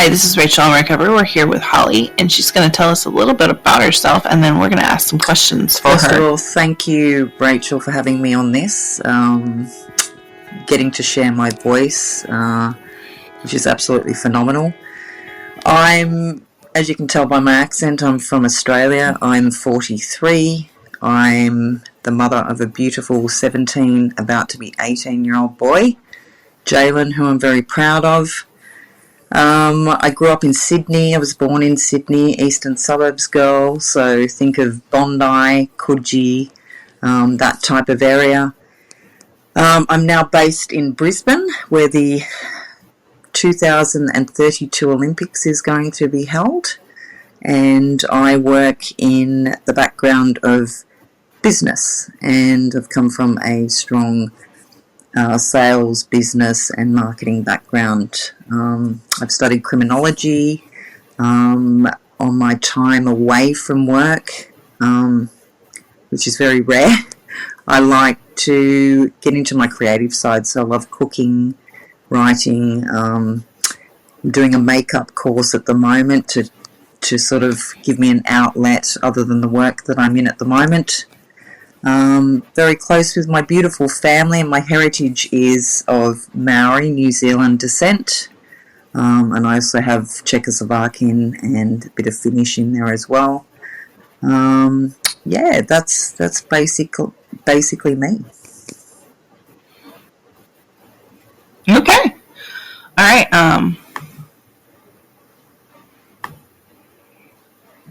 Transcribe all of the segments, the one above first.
Hi, this is Rachel on Recovery. We're here with Holly, and she's going to tell us a little bit about herself, and then we're going to ask some questions for First her. of all, thank you, Rachel, for having me on this. Getting to share my voice, which is absolutely phenomenal. As you can tell by my accent, I'm from Australia. I'm 43. I'm the mother of a beautiful 17, about to be 18-year-old boy, Jalen, who I'm very proud of. I grew up in Sydney. I was born in Sydney, eastern suburbs girl, so think of Bondi, Coogee, that type of area. I'm now based in Brisbane, where the 2032 Olympics is going to be held, and I work in the background of business, and I've come from a strong sales, business and marketing background. I've studied criminology on my time away from work, which is very rare. I like to get into my creative side, so I love cooking, writing. I'm doing a makeup course at the moment to sort of give me an outlet other than the work that I'm in at the moment. Very close with my beautiful family, and my heritage is of Maori, New Zealand descent, and I also have Czechoslovakian and a bit of Finnish in there as well. That's basically me. Okay. All right.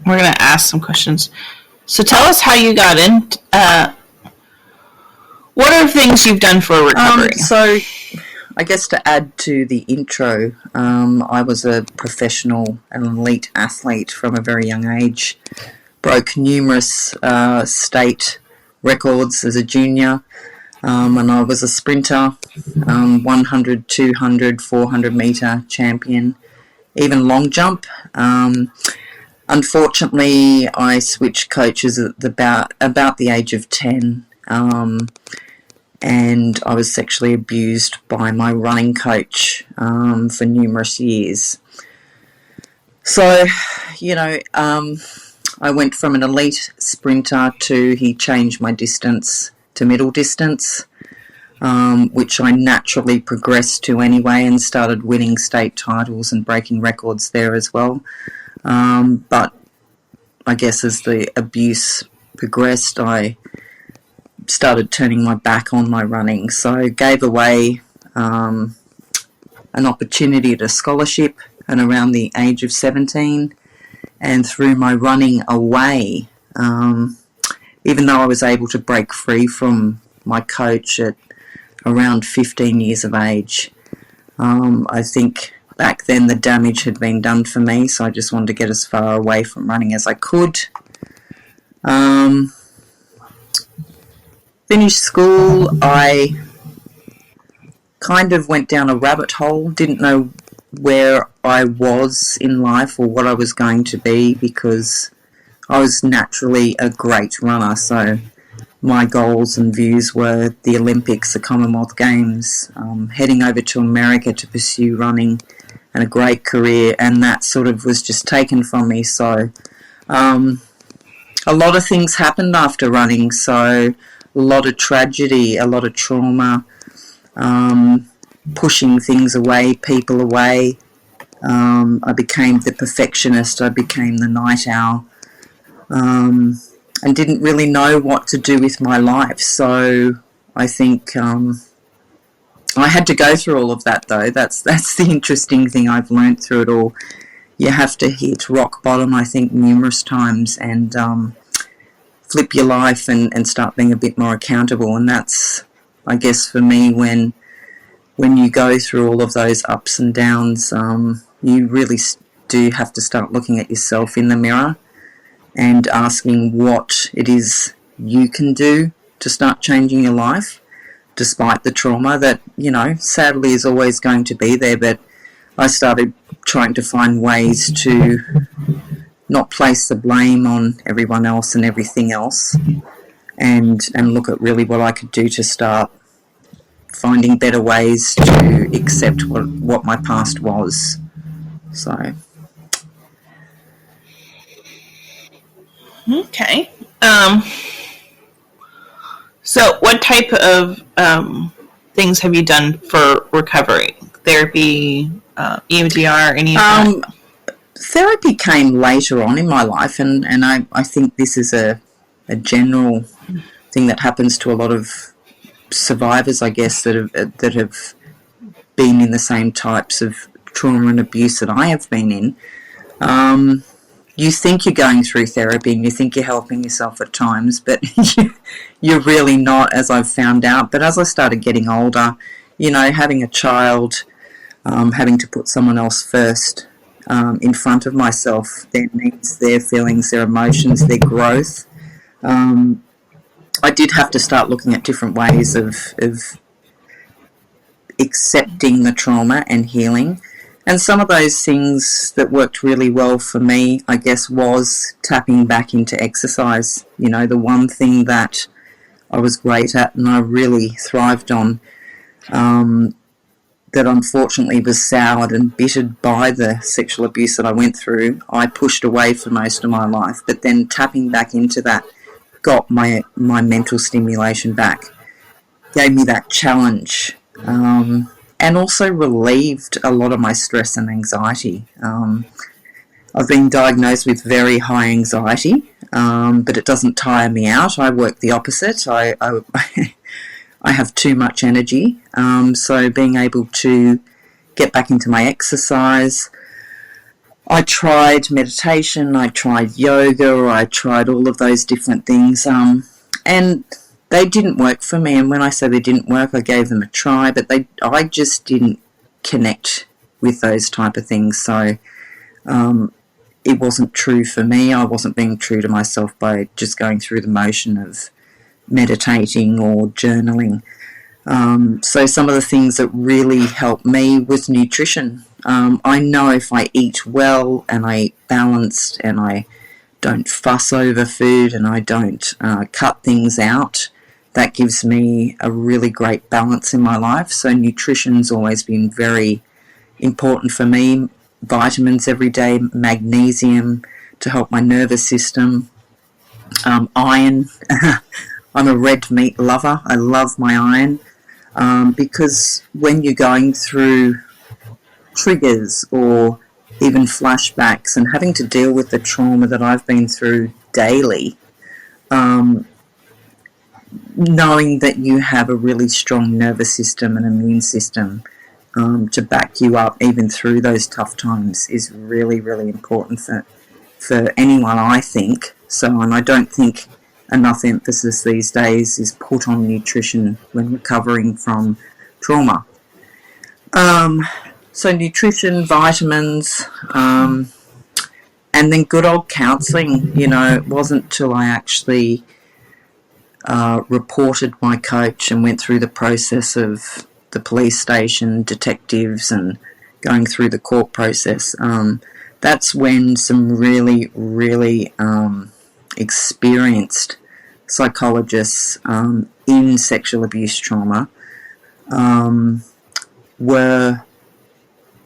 We're going to ask some questions. So tell us how you got in. What are things you've done for recovery? So I guess to add to the intro, I was a professional and elite athlete from a very young age. Broke numerous state records as a junior, and I was a sprinter, 100, 200, 400 metre champion, even long jump. Unfortunately, I switched coaches at about the age of 10, and I was sexually abused by my running coach for numerous years. So, I went from an elite sprinter to he changed my distance to middle distance, which I naturally progressed to anyway and started winning state titles and breaking records there as well. But I guess as the abuse progressed, I started turning my back on my running. So I gave away an opportunity at a scholarship and around the age of 17, and through my running away, even though I was able to break free from my coach at around 15 years of age, I think back then the damage had been done for me, so I just wanted to get as far away from running as I could. Finished school, I kind of went down a rabbit hole, didn't know where I was in life or what I was going to be, because I was naturally a great runner, so my goals and views were the Olympics, the Commonwealth Games, heading over to America to pursue running and a great career, and that sort of was just taken from me. So a lot of things happened after running, so a lot of tragedy, a lot of trauma, pushing things away, people away. I became the perfectionist, I became the night owl, and didn't really know what to do with my life. So I think I had to go through all of that, though. That's the interesting thing I've learned through it all. You have to hit rock bottom, I think, numerous times, and flip your life and start being a bit more accountable. And that's, I guess, for me, when you go through all of those ups and downs, you really do have to start looking at yourself in the mirror and asking what it is you can do to start changing your life, despite the trauma that, sadly is always going to be there. But I started trying to find ways to not place the blame on everyone else and everything else, and look at really what I could do to start finding better ways to accept what my past was. So, Okay. So what type of things have you done for recovery? Therapy, EMDR, any of that? therapy came later on in my life, and I think this is a general thing that happens to a lot of survivors, I guess, that have been in the same types of trauma and abuse that I have been in. You think you're going through therapy and you think you're helping yourself at times, but you're really not, as I've found out. But as I started getting older, having a child, having to put someone else first in front of myself, their needs, their feelings, their emotions, their growth. I did have to start looking at different ways of accepting the trauma and healing. And some of those things that worked really well for me, I guess, was tapping back into exercise. The one thing that I was great at and I really thrived on, that unfortunately was soured and bittered by the sexual abuse that I went through, I pushed away for most of my life. But then tapping back into that got my mental stimulation back, gave me that challenge, and also relieved a lot of my stress and anxiety. I've been diagnosed with very high anxiety, but it doesn't tire me out. I work the opposite. I have too much energy, so being able to get back into my exercise. I tried meditation, I tried yoga, I tried all of those different things, and they didn't work for me. And when I say they didn't work, I gave them a try, but I just didn't connect with those type of things. So it wasn't true for me. I wasn't being true to myself by just going through the motion of meditating or journaling. So some of the things that really helped me was nutrition. I know if I eat well and I eat balanced and I don't fuss over food and I don't cut things out, that gives me a really great balance in my life. So nutrition's always been very important for me. Vitamins every day, magnesium to help my nervous system, iron. I'm a red meat lover. I love my iron, because when you're going through triggers or even flashbacks and having to deal with the trauma that I've been through daily, knowing that you have a really strong nervous system and immune system to back you up even through those tough times is really, really important for anyone, I think. So, and I don't think enough emphasis these days is put on nutrition when recovering from trauma. So nutrition, vitamins, and then good old counselling. It wasn't till I actually reported my coach and went through the process of the police station, detectives, and going through the court process. That's when some really, really experienced psychologists in sexual abuse trauma were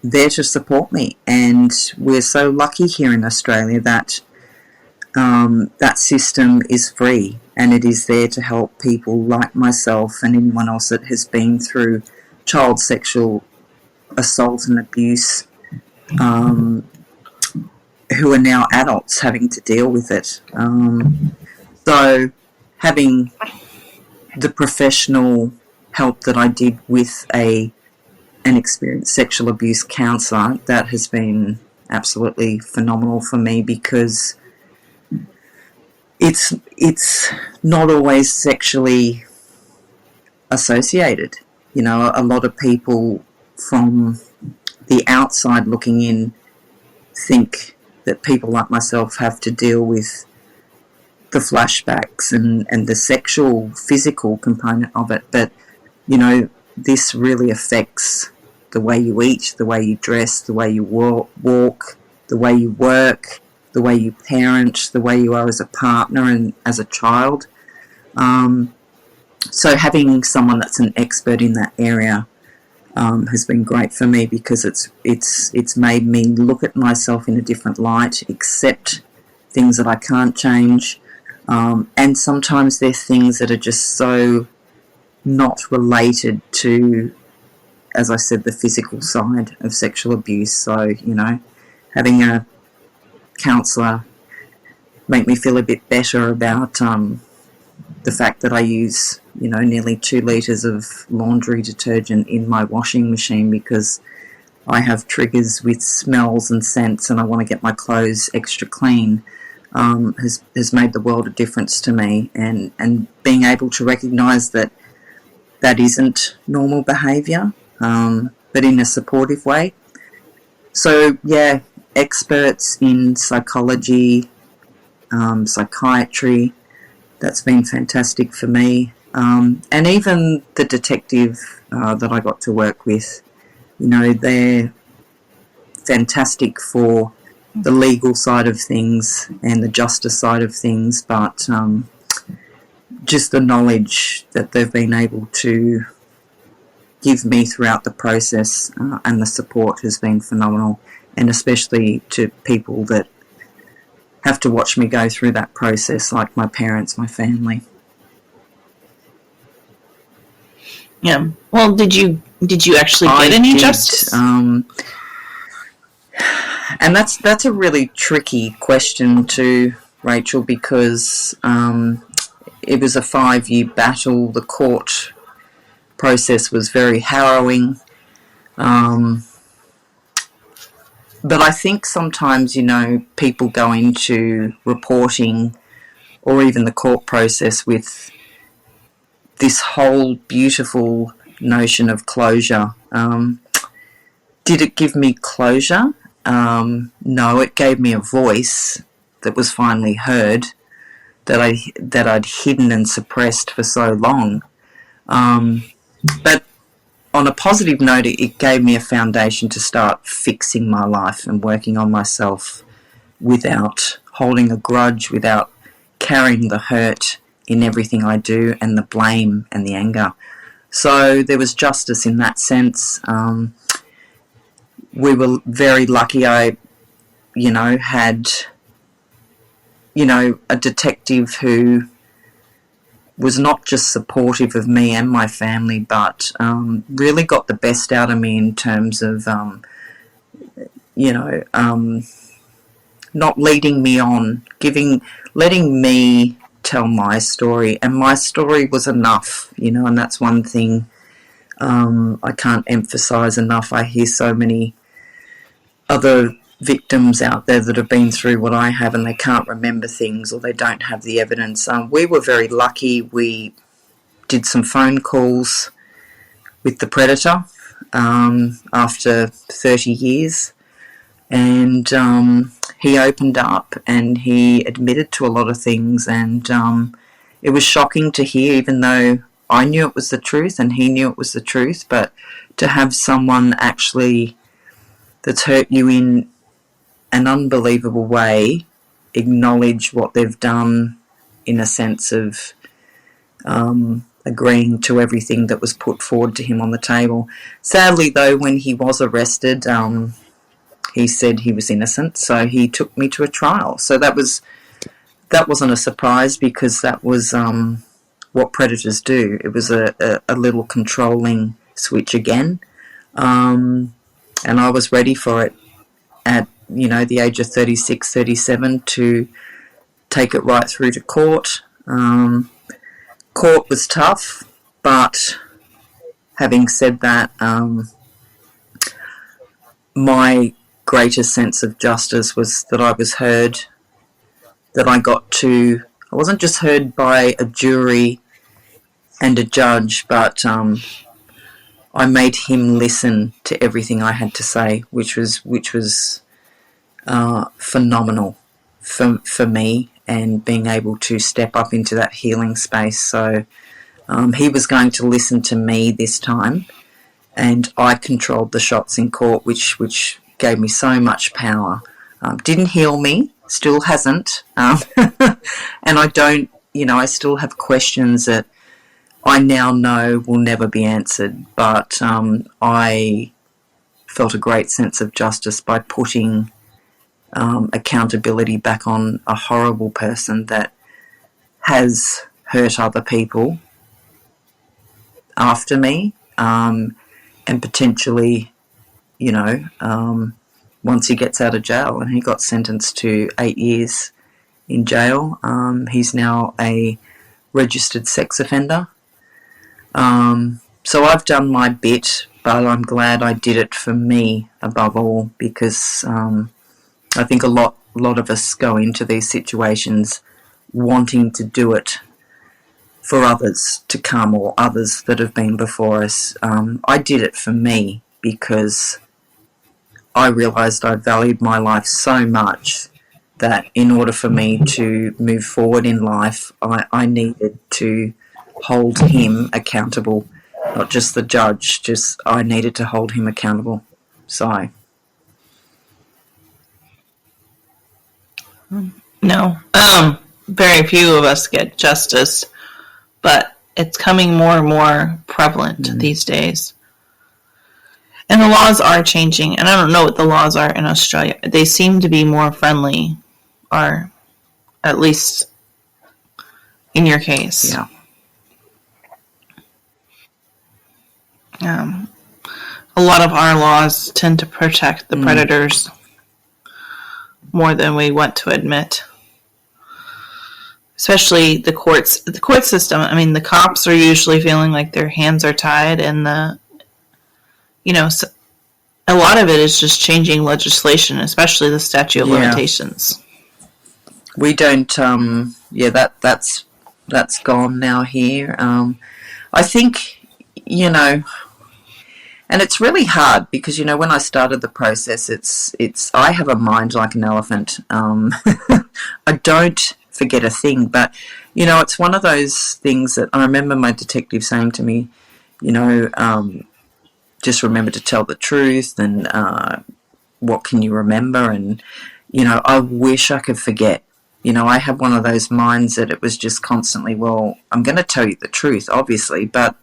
there to support me, and we're so lucky here in Australia that that system is free and it is there to help people like myself and anyone else that has been through child sexual assault and abuse, who are now adults having to deal with it. So having the professional help that I did with an experienced sexual abuse counsellor, that has been absolutely phenomenal for me, because it's not always sexually associated. A lot of people from the outside looking in think that people like myself have to deal with the flashbacks and the sexual, physical component of it. But, this really affects the way you eat, the way you dress, the way you walk, the way you work, the way you parent, the way you are as a partner and as a child. So having someone that's an expert in that area has been great for me, because it's made me look at myself in a different light, accept things that I can't change, and sometimes they're things that are just so not related to, as I said, the physical side of sexual abuse. So, having a counsellor make me feel a bit better about the fact that I use, nearly 2 litres of laundry detergent in my washing machine because I have triggers with smells and scents and I want to get my clothes extra clean, has made the world of difference to me. And being able to recognise that isn't normal behaviour, but in a supportive way. So, yeah, experts in psychology, psychiatry, that's been fantastic for me. And even the detective that I got to work with, they're fantastic for the legal side of things and the justice side of things, but just the knowledge that they've been able to give me throughout the process and the support has been phenomenal, and especially to people that have to watch me go through that process, like my parents, my family. Yeah. Well, did you actually get any justice? And that's a really tricky question too, Rachel, because it was a 5-year battle. The court process was very harrowing. But I think sometimes, people go into reporting or even the court process with this whole beautiful notion of closure. Did it give me closure? No, it gave me a voice that was finally heard, that I'd hidden and suppressed for so long. But on a positive note, it gave me a foundation to start fixing my life and working on myself without holding a grudge, without carrying the hurt in everything I do and the blame and the anger. So there was justice in that sense. We were very lucky. I, had, a detective who was not just supportive of me and my family, but really got the best out of me in terms of, not leading me on, letting me tell my story. And my story was enough, and that's one thing I can't emphasise enough. I hear so many other victims out there that have been through what I have and they can't remember things or they don't have the evidence. We were very lucky. We did some phone calls with the predator after 30 years, and he opened up and he admitted to a lot of things, and it was shocking to hear, even though I knew it was the truth and he knew it was the truth, but to have someone actually that's hurt you in an unbelievable way acknowledge what they've done in a sense of agreeing to everything that was put forward to him on the table. Sadly, though, when he was arrested, he said he was innocent, so he took me to a trial. So that wasn't a surprise, because that was what predators do. It was a little controlling switch again, and I was ready for it at the age of 36, 37 to take it right through to court. Court was tough, but having said that, my greatest sense of justice was that I was heard, that I wasn't just heard by a jury and a judge, but I made him listen to everything I had to say, which was phenomenal for me, and being able to step up into that healing space. So he was going to listen to me this time, and I controlled the shots in court, which gave me so much power. Didn't heal me, still hasn't, and I don't, I still have questions that I now know will never be answered, but I felt a great sense of justice by putting accountability back on a horrible person that has hurt other people after me, and potentially, once he gets out of jail, and he got sentenced to 8 years in jail. He's now a registered sex offender. So I've done my bit, but I'm glad I did it for me above all, because I think a lot of us go into these situations wanting to do it for others to come, or others that have been before us. I did it for me because I realised I valued my life so much that in order for me to move forward in life, I needed to hold him accountable, not just the judge, I needed to hold him accountable. So. No. Very few of us get justice, but it's coming more and more prevalent these days. And the laws are changing, and I don't know what the laws are in Australia. They seem to be more friendly, or at least in your case. Yeah. A lot of our laws tend to protect the predators more than we want to admit. Especially the courts. The court system, I mean, the cops are usually feeling like their hands are tied, and so a lot of it is just changing legislation, especially the statute of limitations. We don't, that's gone now here. I think, and it's really hard because, when I started the process, I have a mind like an elephant. I don't forget a thing, but, it's one of those things that I remember my detective saying to me, just remember to tell the truth, and what can you remember? And, I wish I could forget. I had one of those minds that it was just constantly, well, I'm going to tell you the truth, obviously, but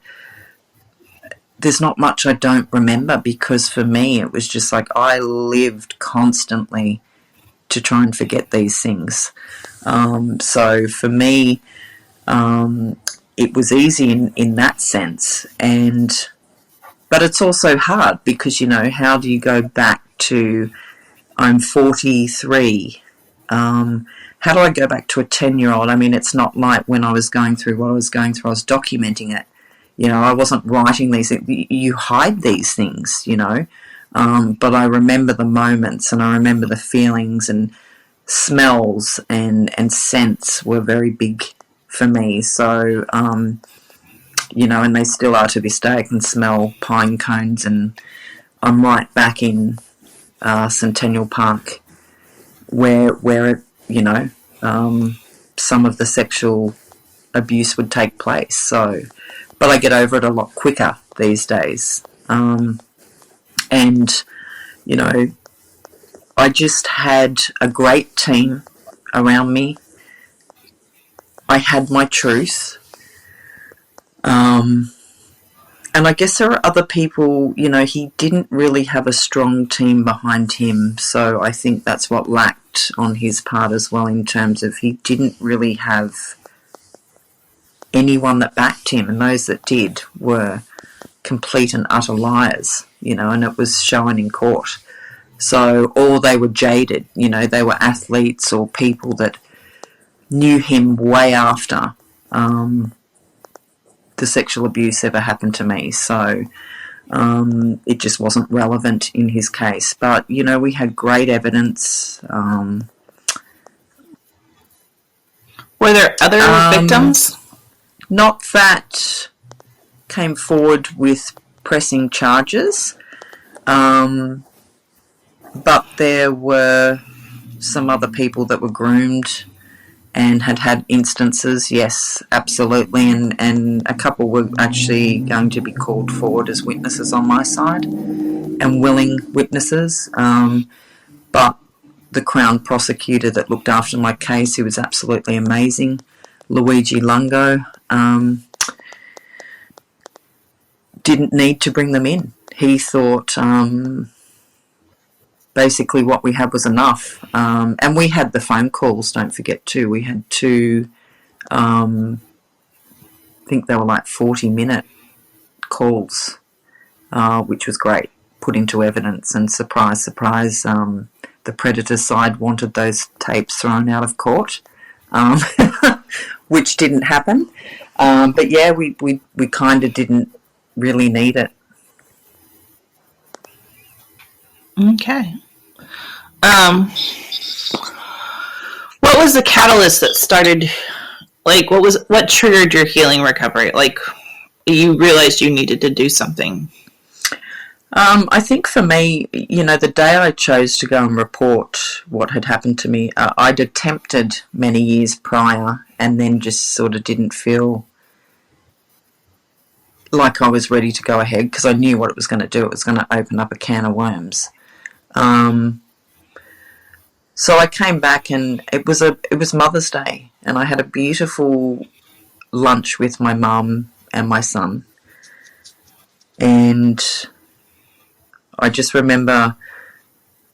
there's not much I don't remember, because for me it was just like I lived constantly to try and forget these things. So for me, it was easy in that sense, but it's also hard because, how do you go back to, I'm 43, how do I go back to a 10-year-old? I mean, it's not like when I was going through what I was going through, I was documenting it. I wasn't writing these things. You hide these things, but I remember the moments, and I remember the feelings, and smells and scents were very big for me. So, and they still are to this day. I can smell pine cones, and I'm right back in Centennial Park where it, some of the sexual abuse would take place. So, but I get over it a lot quicker these days. And, I just had a great team around me. I had my truth. And I guess there are other people, he didn't really have a strong team behind him, so I think that's what lacked on his part as well, in terms of he didn't really have anyone that backed him, and those that did were complete and utter liars, and it was shown in court. So, or they were jaded, they were athletes or people that knew him way after the sexual abuse ever happened to me. So it just wasn't relevant in his case. But, we had great evidence. Were there other victims? Not that came forward with pressing charges. But there were some other people that were groomed and had instances, yes, absolutely, and a couple were actually going to be called forward as witnesses on my side, and willing witnesses, but the Crown prosecutor that looked after my case, who was absolutely amazing, Luigi Lungo, didn't need to bring them in. He thought basically what we had was enough. And we had the phone calls, don't forget, too. We had two, I think they were like 40-minute calls, which was great, put into evidence. And surprise, surprise, the predator side wanted those tapes thrown out of court, which didn't happen. But yeah, we kind of didn't really need it. Okay. What was the catalyst that started, like, what triggered your healing recovery? Like, you realized you needed to do something. I think for me, the day I chose to go and report what had happened to me, I'd attempted many years prior and then just sort of didn't feel like I was ready to go ahead, because I knew what it was going to do. It was going to open up a can of worms. So I came back, and it was Mother's Day, and I had a beautiful lunch with my mum and my son. And I just remember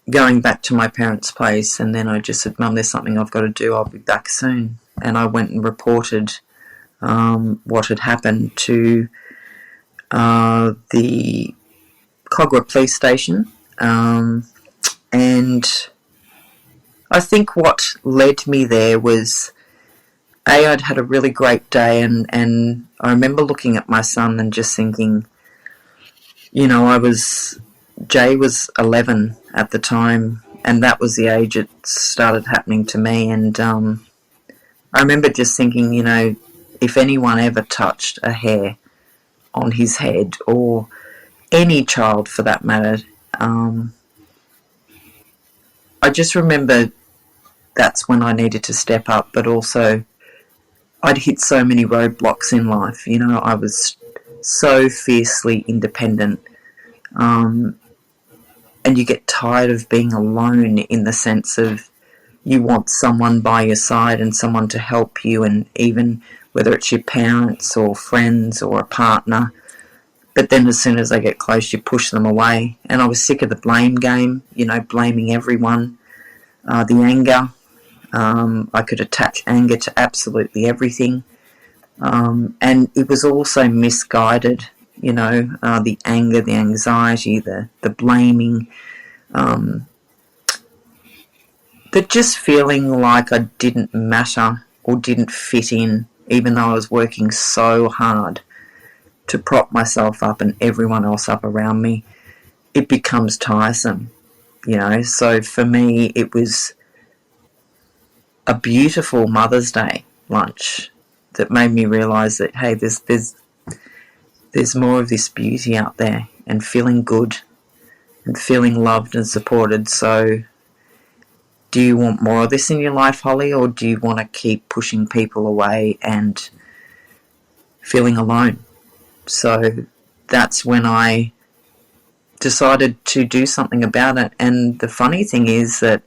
going back to my parents' place, and then I just said, "Mum, there's something I've got to do. I'll be back soon." And I went and reported what had happened to the Kogarah Police Station. And I think what led me there was, I'd had a really great day, and I remember looking at my son and just thinking, Jay was 11 at the time, and that was the age it started happening to me. And I remember just thinking, if anyone ever touched a hair on his head, or any child for that matter, I just remember that's when I needed to step up. But also, I'd hit so many roadblocks in life. I was so fiercely independent. And you get tired of being alone, in the sense of you want someone by your side and someone to help you, and even whether it's your parents or friends or a partner. But then as soon as they get close, you push them away. And I was sick of the blame game, blaming everyone. The anger. I could attach anger to absolutely everything. And it was also misguided, the anger, the anxiety, the blaming. But just feeling like I didn't matter or didn't fit in, even though I was working so hard to prop myself up and everyone else up around me. It becomes tiresome, So for me, it was a beautiful Mother's Day lunch that made me realise that, hey, there's more of this beauty out there, and feeling good and feeling loved and supported. So do you want more of this in your life, Holly, or do you want to keep pushing people away and feeling alone? So that's when I decided to do something about it. And the funny thing is that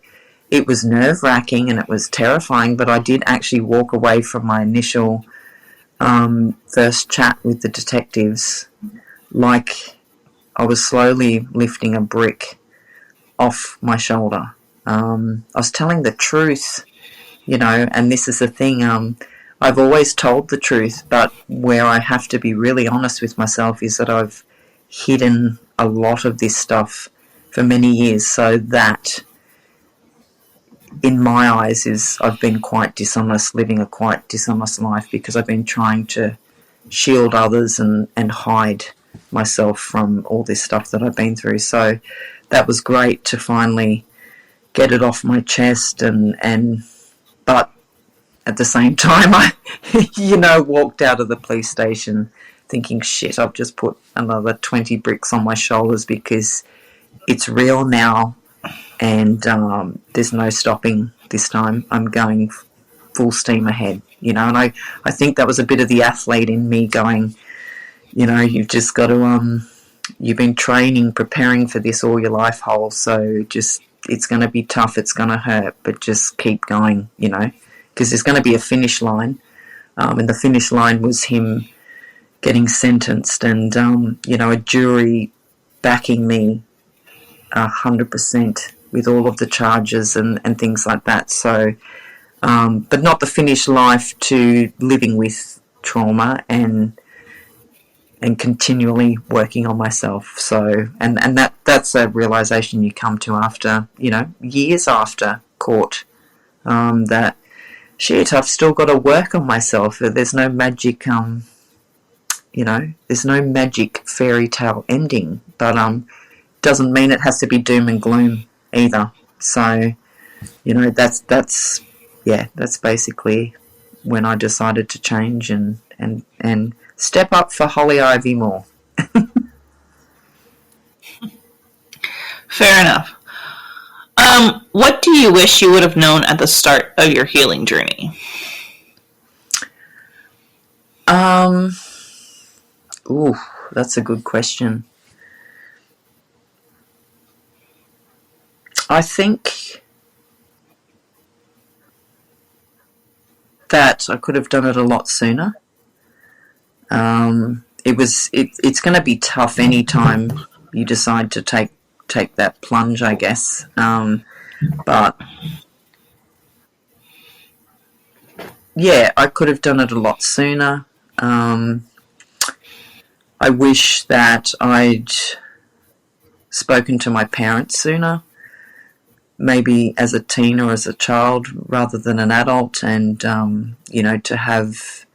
it was nerve-wracking and it was terrifying, but I did actually walk away from my initial first chat with the detectives like I was slowly lifting a brick off my shoulder. I was telling the truth, and this is the thing, I've always told the truth, but where I have to be really honest with myself is that I've hidden a lot of this stuff for many years, so that, in my eyes, I've been quite dishonest, living a quite dishonest life, because I've been trying to shield others and hide myself from all this stuff that I've been through. So that was great to finally get it off my chest, but at the same time, I, walked out of the police station thinking, shit, I've just put another 20 bricks on my shoulders, because it's real now, and there's no stopping this time. I'm going full steam ahead, and I think that was a bit of the athlete in me going, you've just got to, you've been training, preparing for this all your life, Hole, so just, it's going to be tough, it's going to hurt, but just keep going, because there's going to be a finish line. And the finish line was him getting sentenced, and a jury backing me 100% with all of the charges and things like that. So, but not the finished life to living with trauma and continually working on myself. So, and that's a realization you come to after, years after court, that shit, I've still got to work on myself. There's no magic, there's no magic fairy tale ending, but doesn't mean it has to be doom and gloom either. So, that's basically when I decided to change and step up for Holly Ivy more. Fair enough. What do you wish you would have known at the start of your healing journey? That's a good question. I think that I could have done it a lot sooner. It's going to be tough any time you decide to take that plunge, I guess. But yeah, I could have done it a lot sooner. I wish that I'd spoken to my parents sooner, maybe as a teen or as a child rather than an adult, and to have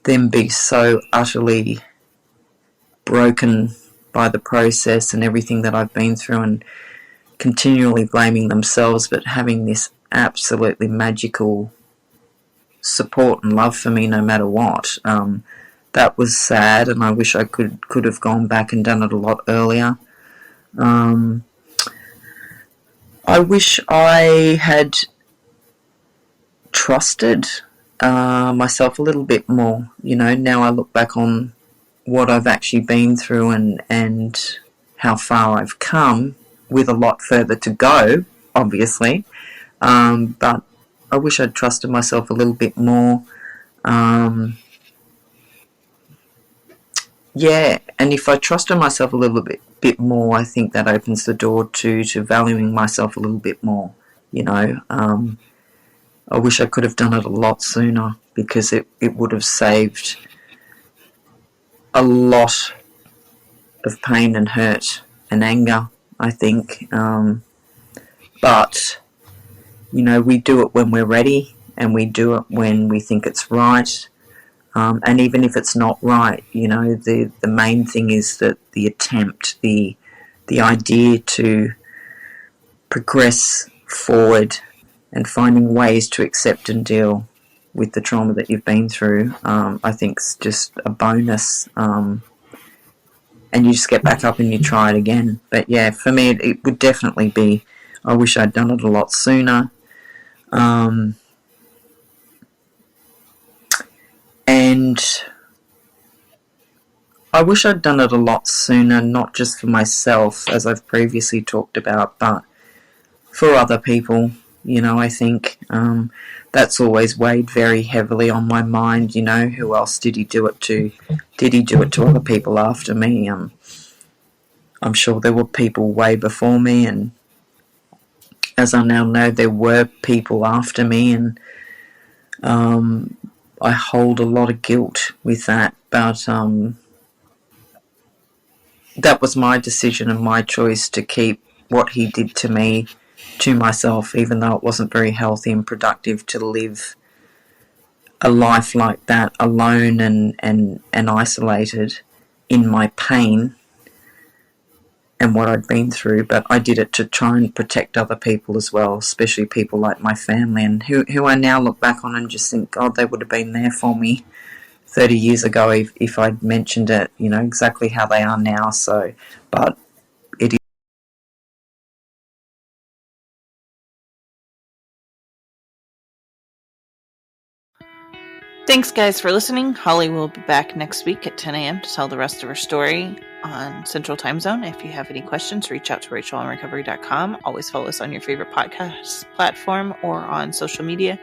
them be so utterly broken by the process and everything that I've been through, and continually blaming themselves, but having this absolutely magical support and love for me no matter what. That was sad, and I wish I could have gone back and done it a lot earlier. I wish I had trusted myself a little bit more. Now I look back on what I've actually been through and how far I've come, with a lot further to go, obviously. But I wish I'd trusted myself a little bit more. Yeah, and if I trusted myself a little bit more, I think that opens the door to valuing myself a little bit more. I wish I could have done it a lot sooner, because it would have saved a lot of pain and hurt and anger, I think. But, we do it when we're ready, and we do it when we think it's right. And even if it's not right, the main thing is that the attempt, the idea to progress forward and finding ways to accept and deal with the trauma that you've been through, I think is just a bonus. And you just get back up and you try it again. But yeah, for me, it would definitely be, I wish I'd done it a lot sooner. And I wish I'd done it a lot sooner, not just for myself, as I've previously talked about, but for other people. I think that's always weighed very heavily on my mind. Who else did he do it to? Did he do it to other people after me? I'm sure there were people way before me, and as I now know, there were people after me, and I hold a lot of guilt with that, but that was my decision and my choice to keep what he did to me to myself, even though it wasn't very healthy and productive to live a life like that, alone and isolated in my pain and what I'd been through. But I did it to try and protect other people as well, especially people like my family, and who I now look back on and just think, God, they would have been there for me 30 years ago if I'd mentioned it, exactly how they are now. So, but it is. Thanks, guys, for listening. Holly will be back next week at 10 a.m. to tell the rest of her story on Central Time Zone. If you have any questions, reach out to RachelOnRecovery.com. Always follow us on your favorite podcast platform or on social media.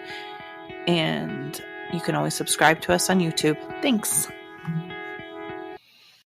And you can always subscribe to us on YouTube. Thanks.